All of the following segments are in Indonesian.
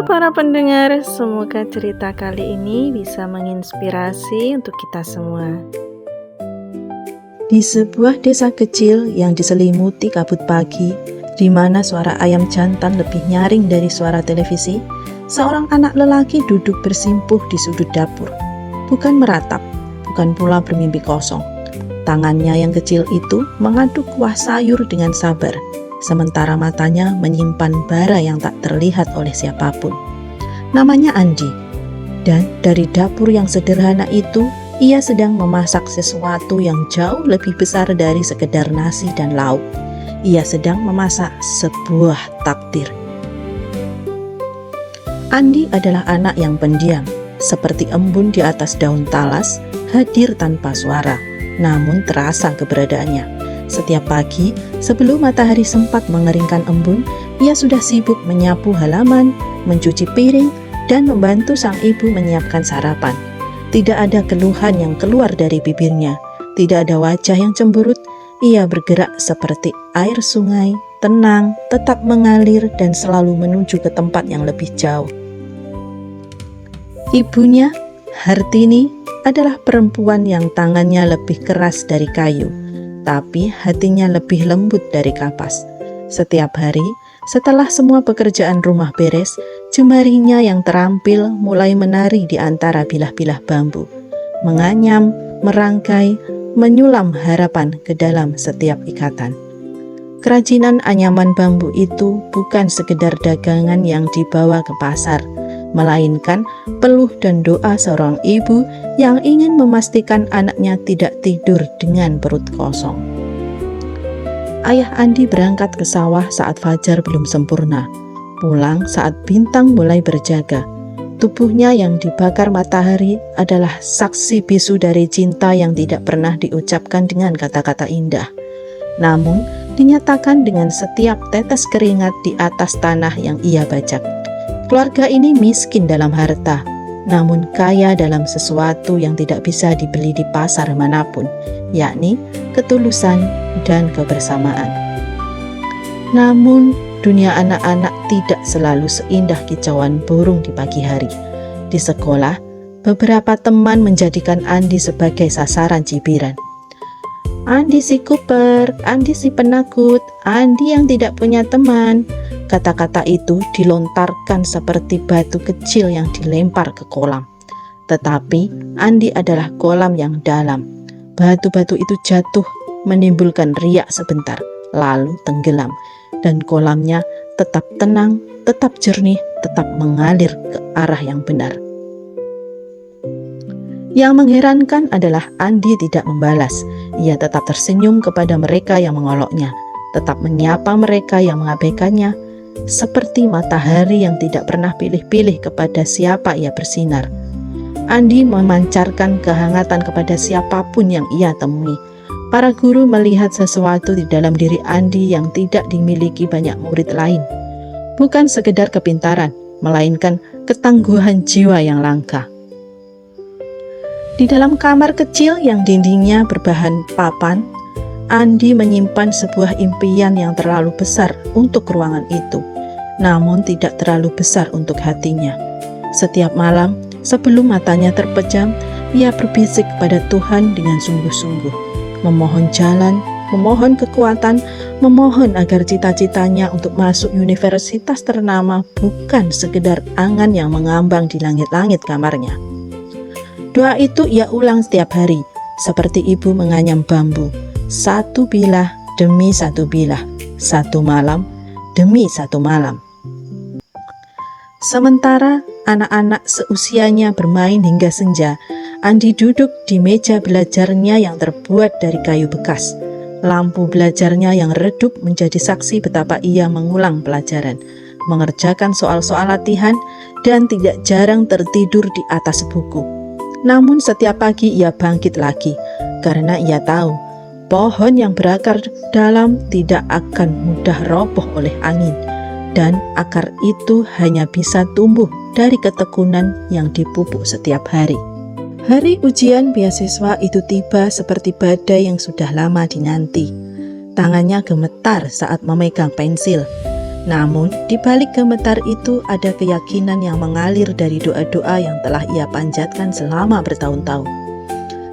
para pendengar, semoga cerita kali ini bisa menginspirasi untuk kita semua. Di sebuah desa kecil yang diselimuti kabut pagi, di mana suara ayam jantan lebih nyaring dari suara televisi, seorang anak lelaki duduk bersimpuh di sudut dapur. Bukan meratap, bukan pula bermimpi kosong. Tangannya yang kecil itu mengaduk kuah sayur dengan sabar, sementara matanya menyimpan bara yang tak terlihat oleh siapapun. Namanya Andi, dan dari dapur yang sederhana itu, ia sedang memasak sesuatu yang jauh lebih besar dari sekedar nasi dan lauk. Ia sedang memasak sebuah takdir. Andi adalah anak yang pendiam, seperti embun di atas daun talas, hadir tanpa suara, namun terasa keberadaannya. Setiap pagi, sebelum matahari sempat mengeringkan embun, ia sudah sibuk menyapu halaman, mencuci piring, dan membantu sang ibu menyiapkan sarapan. Tidak ada keluhan yang keluar dari bibirnya, tidak ada wajah yang cemberut. Ia bergerak seperti air sungai, tenang, tetap mengalir, dan selalu menuju ke tempat yang lebih jauh. Ibunya, Hartini, adalah perempuan yang tangannya lebih keras dari kayu, tapi hatinya lebih lembut dari kapas. Setiap hari, setelah semua pekerjaan rumah beres, jemarinya yang terampil mulai menari di antara bilah-bilah bambu, menganyam, merangkai, menyulam harapan ke dalam setiap ikatan. Kerajinan anyaman bambu itu bukan sekedar dagangan yang dibawa ke pasar, melainkan peluh dan doa seorang ibu yang ingin memastikan anaknya tidak tidur dengan perut kosong. Ayah Andi berangkat ke sawah saat fajar belum sempurna, pulang saat bintang mulai berjaga. Tubuhnya yang dibakar matahari adalah saksi bisu dari cinta yang tidak pernah diucapkan dengan kata-kata indah, namun dinyatakan dengan setiap tetes keringat di atas tanah yang ia bajak. Keluarga ini miskin dalam harta, namun kaya dalam sesuatu yang tidak bisa dibeli di pasar manapun, yakni ketulusan dan kebersamaan. Namun, dunia anak-anak tidak selalu seindah kicauan burung di pagi hari. Di sekolah, beberapa teman menjadikan Andi sebagai sasaran cibiran. Andi si kuper, Andi si penakut, Andi yang tidak punya teman. Kata-kata itu dilontarkan seperti batu kecil yang dilempar ke kolam. Tetapi Andi adalah kolam yang dalam. Batu-batu itu jatuh, menimbulkan riak sebentar, lalu tenggelam. Dan kolamnya tetap tenang, tetap jernih, tetap mengalir ke arah yang benar. Yang mengherankan adalah Andi tidak membalas. Ia tetap tersenyum kepada mereka yang mengoloknya, tetap menyapa mereka yang mengabaikannya, seperti matahari yang tidak pernah pilih-pilih kepada siapa ia bersinar. Andi memancarkan kehangatan kepada siapapun yang ia temui. Para guru melihat sesuatu di dalam diri Andi yang tidak dimiliki banyak murid lain. Bukan sekedar kepintaran, melainkan ketangguhan jiwa yang langka. Di dalam kamar kecil yang dindingnya berbahan papan, Andi menyimpan sebuah impian yang terlalu besar untuk ruangan itu, namun tidak terlalu besar untuk hatinya. Setiap malam, sebelum matanya terpejam, ia berbisik kepada Tuhan dengan sungguh-sungguh, memohon jalan, memohon kekuatan, memohon agar cita-citanya untuk masuk universitas ternama bukan sekedar angan yang mengambang di langit-langit kamarnya. Doa itu ia ulang setiap hari, seperti ibu menganyam bambu, satu bilah demi satu bilah, satu malam demi satu malam. Sementara anak-anak seusianya bermain hingga senja, Andi duduk di meja belajarnya yang terbuat dari kayu bekas. Lampu belajarnya yang redup menjadi saksi betapa ia mengulang pelajaran, mengerjakan soal-soal latihan, dan tidak jarang tertidur di atas buku. Namun setiap pagi ia bangkit lagi, karena ia tahu pohon yang berakar dalam tidak akan mudah roboh oleh angin, dan akar itu hanya bisa tumbuh dari ketekunan yang dipupuk setiap hari. Hari ujian beasiswa itu tiba seperti badai yang sudah lama dinanti. Tangannya gemetar saat memegang pensil. Namun, di balik gemetar itu ada keyakinan yang mengalir dari doa-doa yang telah ia panjatkan selama bertahun-tahun.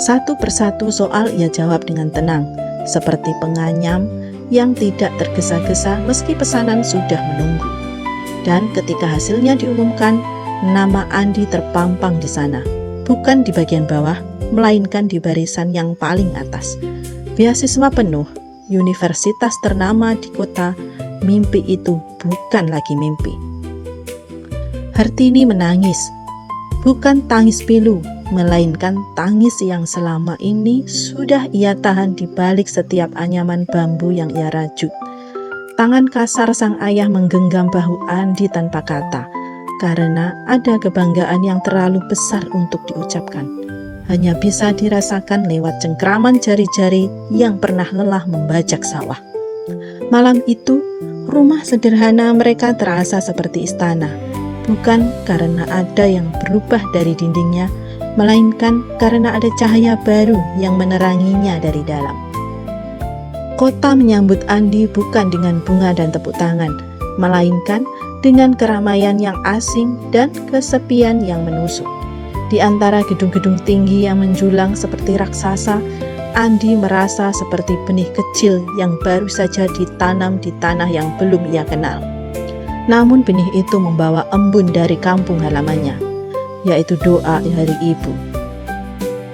Satu persatu soal ia jawab dengan tenang, seperti penganyam yang tidak tergesa-gesa meski pesanan sudah menunggu. Dan ketika hasilnya diumumkan, nama Andi terpampang di sana, bukan di bagian bawah, melainkan di barisan yang paling atas. Beasiswa penuh, universitas ternama di kota, mimpi itu bukan lagi mimpi. Hartini menangis, bukan tangis pilu, melainkan tangis yang selama ini sudah ia tahan di balik setiap anyaman bambu yang ia rajut. Tangan kasar sang ayah menggenggam bahu Andi tanpa kata, karena ada kebanggaan yang terlalu besar untuk diucapkan. Hanya bisa dirasakan lewat cengkraman jari-jari yang pernah lelah membajak sawah. Malam itu, rumah sederhana mereka terasa seperti istana, bukan karena ada yang berubah dari dindingnya, melainkan karena ada cahaya baru yang meneranginya dari dalam. Kota menyambut Andi bukan dengan bunga dan tepuk tangan, melainkan dengan keramaian yang asing dan kesepian yang menusuk. Di antara gedung-gedung tinggi yang menjulang seperti raksasa, Andi merasa seperti benih kecil yang baru saja ditanam di tanah yang belum ia kenal. Namun benih itu membawa embun dari kampung halamannya, yaitu doa dari ibu,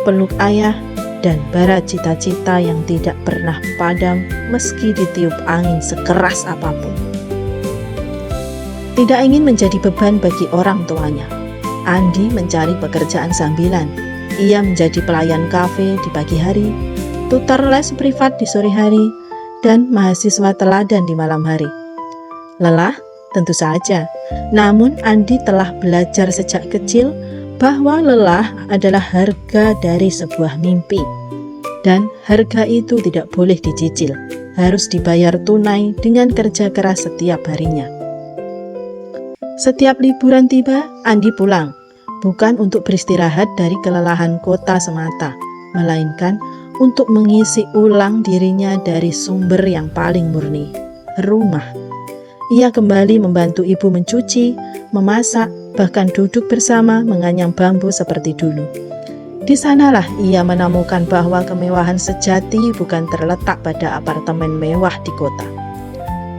peluk ayah, dan bara cita-cita yang tidak pernah padam meski ditiup angin sekeras apapun. Tidak ingin menjadi beban bagi orang tuanya, Andi mencari pekerjaan sambilan. Ia menjadi pelayan kafe di pagi hari, tutor les privat di sore hari, dan mahasiswa teladan di malam hari. Lelah? Tentu saja. Namun Andi telah belajar sejak kecil bahwa lelah adalah harga dari sebuah mimpi. Dan harga itu tidak boleh dicicil, harus dibayar tunai dengan kerja keras setiap harinya. Setiap liburan tiba, Andi pulang, bukan untuk beristirahat dari kelelahan kota semata, melainkan untuk mengisi ulang dirinya dari sumber yang paling murni, rumah. Ia kembali membantu ibu mencuci, memasak, bahkan duduk bersama menganyam bambu seperti dulu. Di sanalah ia menemukan bahwa kemewahan sejati bukan terletak pada apartemen mewah di kota,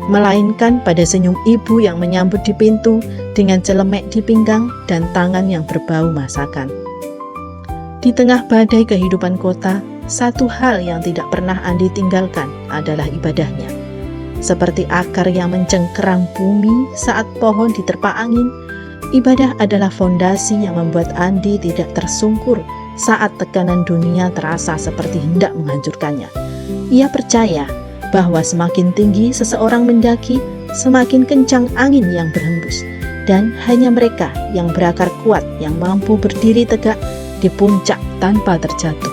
melainkan pada senyum ibu yang menyambut di pintu dengan celemek di pinggang dan tangan yang berbau masakan. Di tengah badai kehidupan kota, satu hal yang tidak pernah Andi tinggalkan adalah ibadahnya. Seperti akar yang mencengkeram bumi saat pohon diterpa angin, ibadah adalah fondasi yang membuat Andi tidak tersungkur saat tekanan dunia terasa seperti hendak menghancurkannya. Ia percaya bahwa semakin tinggi seseorang mendaki, semakin kencang angin yang berhembus, dan hanya mereka yang berakar kuat yang mampu berdiri tegak di puncak tanpa terjatuh.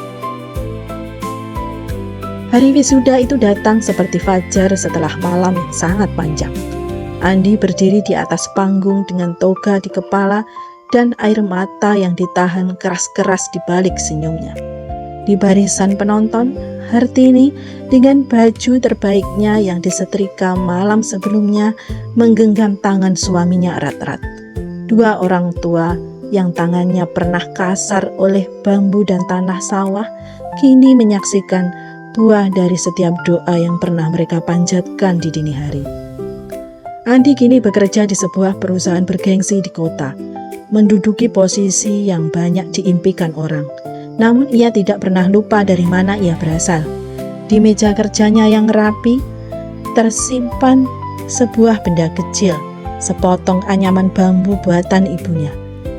Hari wisuda itu datang seperti fajar setelah malam yang sangat panjang. Andi berdiri di atas panggung dengan toga di kepala dan air mata yang ditahan keras-keras di balik senyumnya. Di barisan penonton, Hartini dengan baju terbaiknya yang disetrika malam sebelumnya menggenggam tangan suaminya erat-erat. Dua orang tua yang tangannya pernah kasar oleh bambu dan tanah sawah kini menyaksikan buah dari setiap doa yang pernah mereka panjatkan di dini hari. Andi kini bekerja di sebuah perusahaan bergengsi di kota, menduduki posisi yang banyak diimpikan orang. Namun ia tidak pernah lupa dari mana ia berasal. Di meja kerjanya yang rapi, tersimpan sebuah benda kecil, sepotong anyaman bambu buatan ibunya,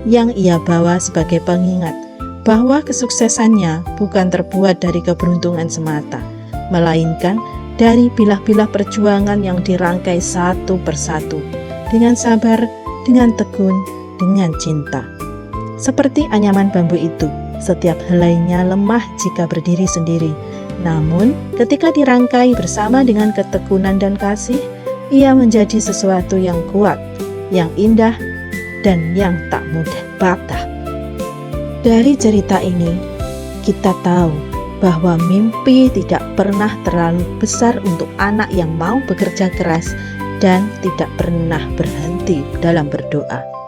yang ia bawa sebagai pengingat bahwa kesuksesannya bukan terbuat dari keberuntungan semata, melainkan dari bilah-bilah perjuangan yang dirangkai satu persatu, dengan sabar, dengan tekun, dengan cinta. Seperti anyaman bambu itu, setiap helainya lemah jika berdiri sendiri. Namun, ketika dirangkai bersama dengan ketekunan dan kasih, ia menjadi sesuatu yang kuat, yang indah, dan yang tak mudah patah. Dari cerita ini, kita tahu bahwa mimpi tidak pernah terlalu besar untuk anak yang mau bekerja keras dan tidak pernah berhenti dalam berdoa.